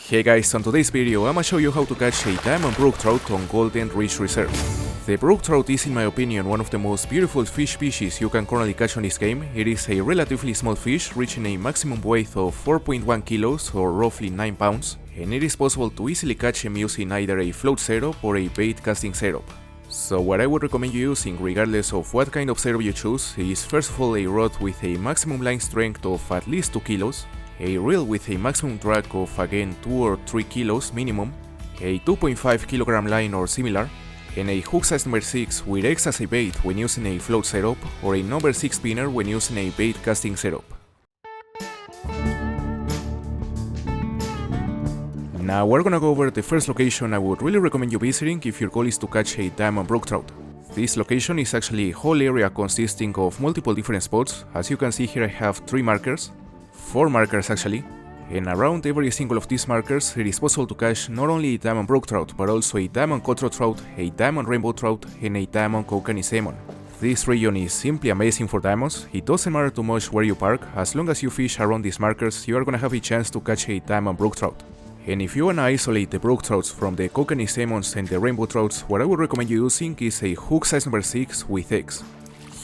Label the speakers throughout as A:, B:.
A: Hey guys, on today's video I'ma show you how to catch a diamond brook trout on Golden Ridge Reserve. The brook trout is in my opinion one of the most beautiful fish species you can currently catch on this game. It is a relatively small fish reaching a maximum weight of 4.1 kilos or roughly 9 pounds, and it is possible to easily catch him using either a float setup or a bait casting setup. So what I would recommend you using, regardless of what kind of setup you choose, is first of all a rod with a maximum line strength of at least 2 kilos, a reel with a maximum drag of again 2 or 3 kilos minimum, a 2.5 kilogram line or similar, and a hook size number 6 with X as a bait when using a float setup, or a number 6 spinner when using a bait casting setup. Now we're gonna go over the first location I would really recommend you visiting if your goal is to catch a diamond brook trout. This location is actually a whole area consisting of multiple different spots. As you can see here I have 3 markers, 4 markers actually, and around every single of these markers it is possible to catch not only a diamond brook trout but also a diamond cutthroat trout, a diamond rainbow trout, and a diamond kokanee salmon. This region is simply amazing for diamonds. It doesn't matter too much where you park, as long as you fish around these markers you are gonna have a chance to catch a diamond brook trout. And if you wanna isolate the brook trouts from the kokanee salmons and the rainbow trouts, what I would recommend you using is a hook size number 6 with X.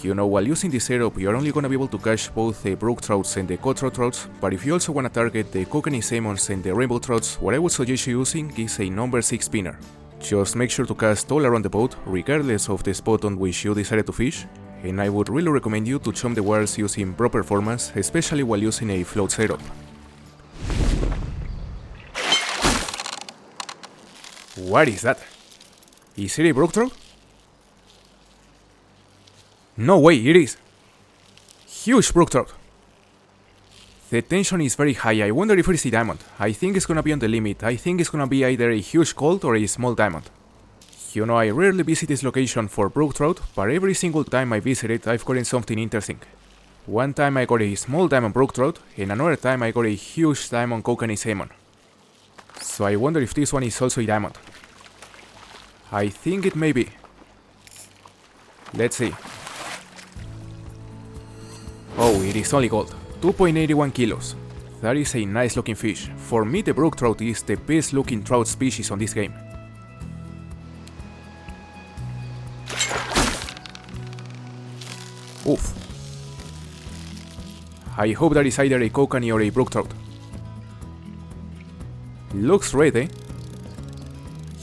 A: You know, while using this setup you are only gonna be able to catch both the brook trouts and the cutthroat trouts, but if you also wanna target the kokanee salmons and the rainbow trouts, what I would suggest you using is a number 6 spinner. Just make sure to cast all around the boat, regardless of the spot on which you decided to fish, and I would really recommend you to chum the wires using pro performance, especially while using a float setup. What is that? Is it a brook trout? No way, it is! Huge brook trout! The tension is very high. I wonder if it is a diamond. I think it's gonna be on the limit. I think it's gonna be either a huge cold or a small diamond. You know, I rarely visit this location for brook trout, but every single time I visit it I've gotten something interesting. One time I got a small diamond brook trout, and another time I got a huge diamond kokanee salmon. So I wonder if this one is also a diamond. I think it may be. Let's see. Oh, it is only gold. 2.81 kilos. That is a nice looking fish. For me the brook trout is the best looking trout species on this game. Oof. I hope that is either a kokanee or a brook trout. Looks red, eh?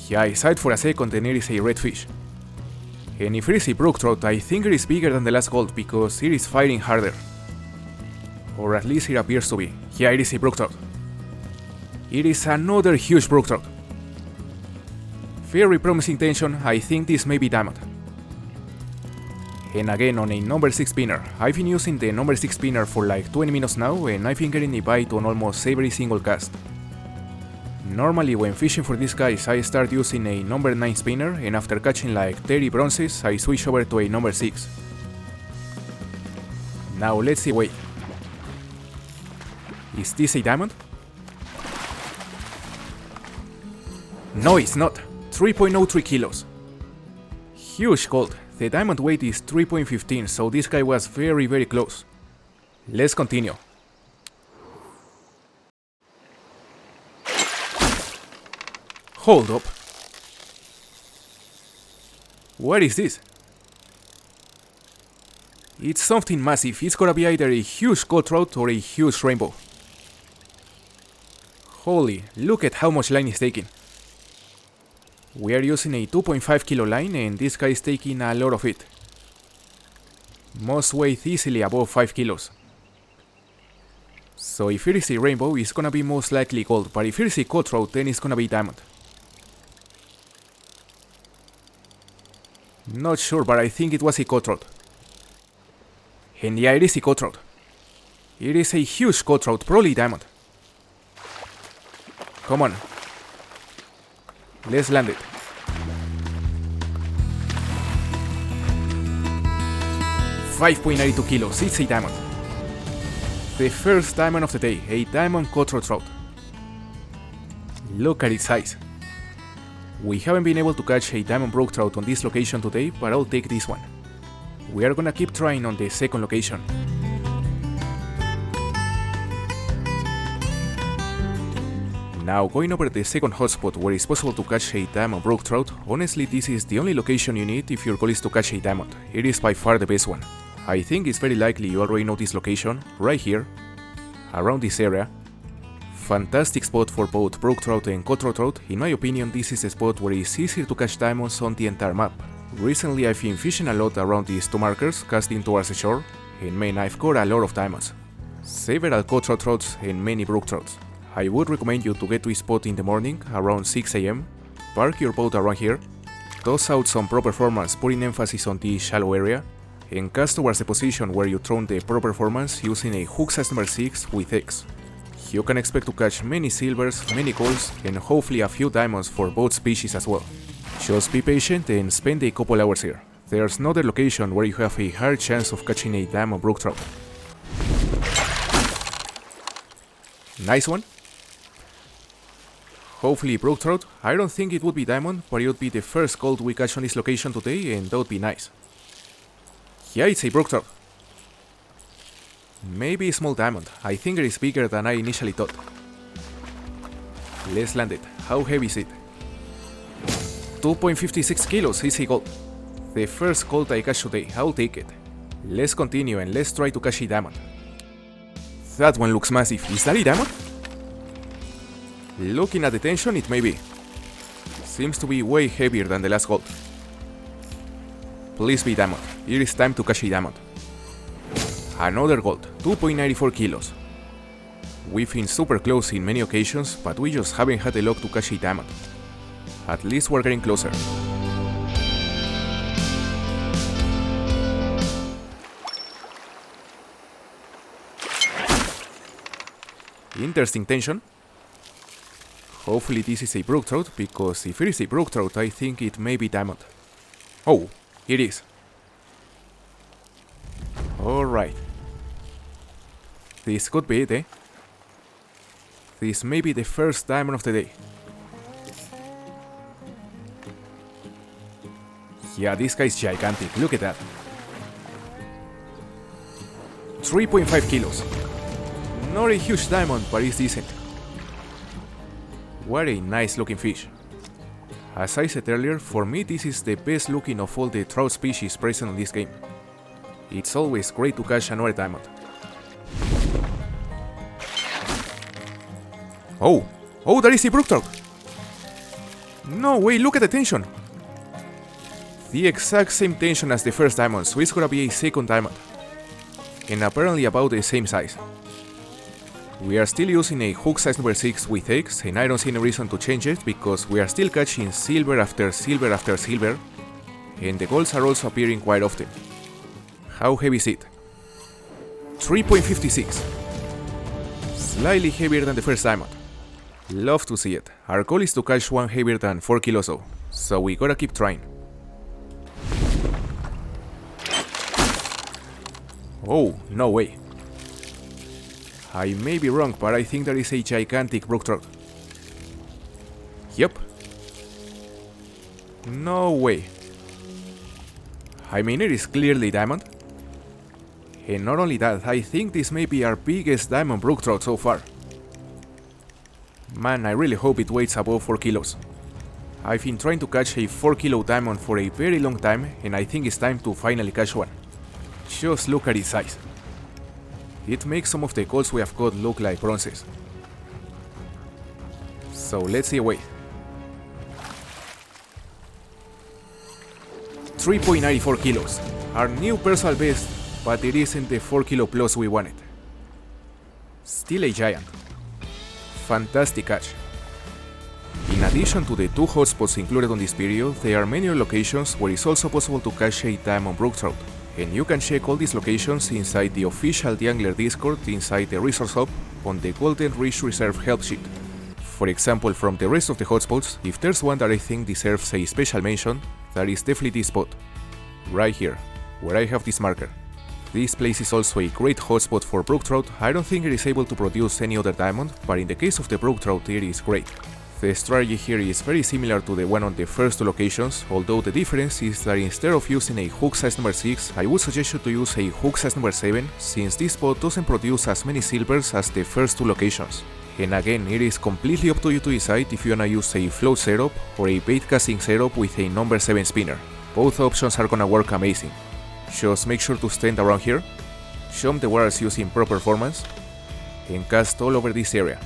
A: Yeah, I saw it for a second and it is a red fish. And if it is a brook trout, I think it is bigger than the last gold because it is fighting harder. Or at least it appears to be. Yeah, it is a brook trout. It is another huge brook trout. Very promising tension. I think this may be diamond. And again on a number 6 spinner. I've been using the number 6 spinner for like 20 minutes now and I've been getting a bite on almost every single cast. Normally when fishing for these guys I start using a number 9 spinner, and after catching like 30 bronzes I switch over to a number 6. Now let's see, wait. Is this a diamond? No, it's not. 3.03 kilos. Huge gold. The diamond weight is 3.15, so this guy was very close. Let's continue. Hold up. What is this? It's something massive. It's gonna be either a huge cutthroat or a huge rainbow. Holy, look at how much line is taking. We are using a 2.5 kilo line and this guy is taking a lot of it. Must weigh easily above 5 kilos. So if it is a rainbow it's gonna be most likely gold, but if it is a cutthroat then it's gonna be diamond. Not sure, but I think it was a cutthroat. And yeah, it is a cutthroat. It is a huge cutthroat, probably diamond. Come on. Let's land it. $5.92 kilos, it's a diamond. The first diamond of the day, a diamond cutthroat trout. Look at its size. We haven't been able to catch a diamond brook trout on this location today, but I'll take this one. We are gonna keep trying on the second location. Now going over the second hotspot where it's possible to catch a diamond brook trout, honestly this is the only location you need if your goal is to catch a diamond. It is by far the best one. I think it's very likely you already know this location, right here, around this area. Fantastic spot for both brook trout and cutthroat trout. In my opinion, this is a spot where it's easier to catch diamonds on the entire map. Recently I've been fishing a lot around these two markers, casting towards the shore, and man, I've caught a lot of diamonds. Several cutthroat trouts and many brook trouts. I would recommend you to get to this spot in the morning around 6 AM, park your boat around here, toss out some pro performance putting emphasis on this shallow area, and cast towards the position where you thrown the pro performance using a hook size number 6 with X. You can expect to catch many silvers, many golds, and hopefully a few diamonds for both species as well. Just be patient and spend a couple hours here. There's no other location where you have a higher chance of catching a diamond brook trout. Nice one. Hopefully brook trout. I don't think it would be diamond, but it would be the first gold we catch on this location today, and that would be nice. Yeah, it's a brook trout. Maybe a small diamond. I think it is bigger than I initially thought. Let's land it. How heavy is it? 2.56 kilos, easy gold. The first gold I catch today, I'll take it. Let's continue and let's try to catch a diamond. That one looks massive. Is that a diamond? Looking at the tension, it may be. Seems to be way heavier than the last gold. Please be diamond. It is time to catch a diamond. Another gold, 2.94 kilos. We've been super close in many occasions, but we just haven't had the luck to catch a diamond. At least we're getting closer. Interesting tension. Hopefully this is a brook trout, because if it is a brook trout, I think it may be diamond. Oh, it is. Alright. This could be it, eh? This may be the first diamond of the day. Yeah, this guy's gigantic, look at that. 3.5 kilos. Not a huge diamond, but it's decent. What a nice looking fish. As I said earlier, for me this is the best looking of all the trout species present in this game. It's always great to catch another diamond. Oh, that is a brook trout. No way, look at the tension. The exact same tension as the first diamond, so it's gonna be a second diamond. And apparently about the same size. We are still using a hook size number 6 with X, and I don't see any reason to change it because we are still catching silver after silver after silver, and the golds are also appearing quite often. How heavy is it? 3.56. Slightly heavier than the first diamond. Love to see it. Our goal is to catch one heavier than 4 kilos though, so we gotta keep trying. Oh, no way. I may be wrong, but I think that is a gigantic brook trout. Yep. No way. I mean, it is clearly diamond. And not only that, I think this may be our biggest diamond brook trout so far. Man, I really hope it weighs above 4 kilos. I've been trying to catch a 4 kilo diamond for a very long time, and I think it's time to finally catch one. Just look at its size. It makes some of the golds we have caught look like bronzes. So let's see a weight. 3.94 kilos. Our new personal best, but it isn't the 4 kilo plus we wanted. Still a giant. Fantastic catch. In addition to the 2 hotspots included on this video, there are many other locations where it's also possible to catch a diamond brook trout. And you can check all these locations inside the official theAngler Discord inside the resource hub on the Golden Ridge Reserve help sheet. For example, from the rest of the hotspots, if there's one that I think deserves a special mention, that is definitely this spot. Right here, where I have this marker. This place is also a great hotspot for brook trout. I don't think it is able to produce any other diamond, but in the case of the brook trout it is great. The strategy here is very similar to the one on the first 2 locations, although the difference is that instead of using a hook size number 6, I would suggest you to use a hook size number 7, since this spot doesn't produce as many silvers as the first 2 locations. And again, it is completely up to you to decide if you wanna use a float setup or a bait casting setup with a number 7 spinner. Both options are gonna work amazing. Just make sure to stand around here, jump the waters using proper performance, and cast all over this area.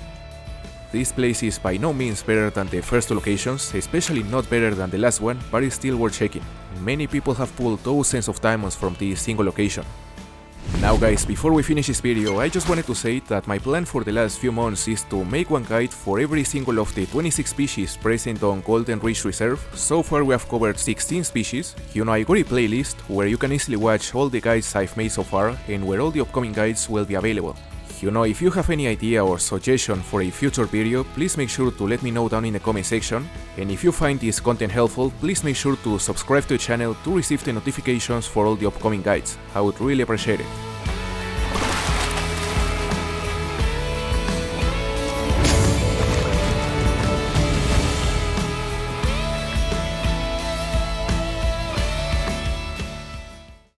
A: This place is by no means better than the first two locations, especially not better than the last one, but it's still worth checking. Many people have pulled thousands of diamonds from this single location. Now guys, before we finish this video, I just wanted to say that my plan for the last few months is to make one guide for every single of the 26 species present on Golden Ridge Reserve. So far we have covered 16 species. I got a playlist where you can easily watch all the guides I've made so far and where all the upcoming guides will be available. If you have any idea or suggestion for a future video, please make sure to let me know down in the comment section. And if you find this content helpful, please make sure to subscribe to the channel to receive the notifications for all the upcoming guides. I would really appreciate it.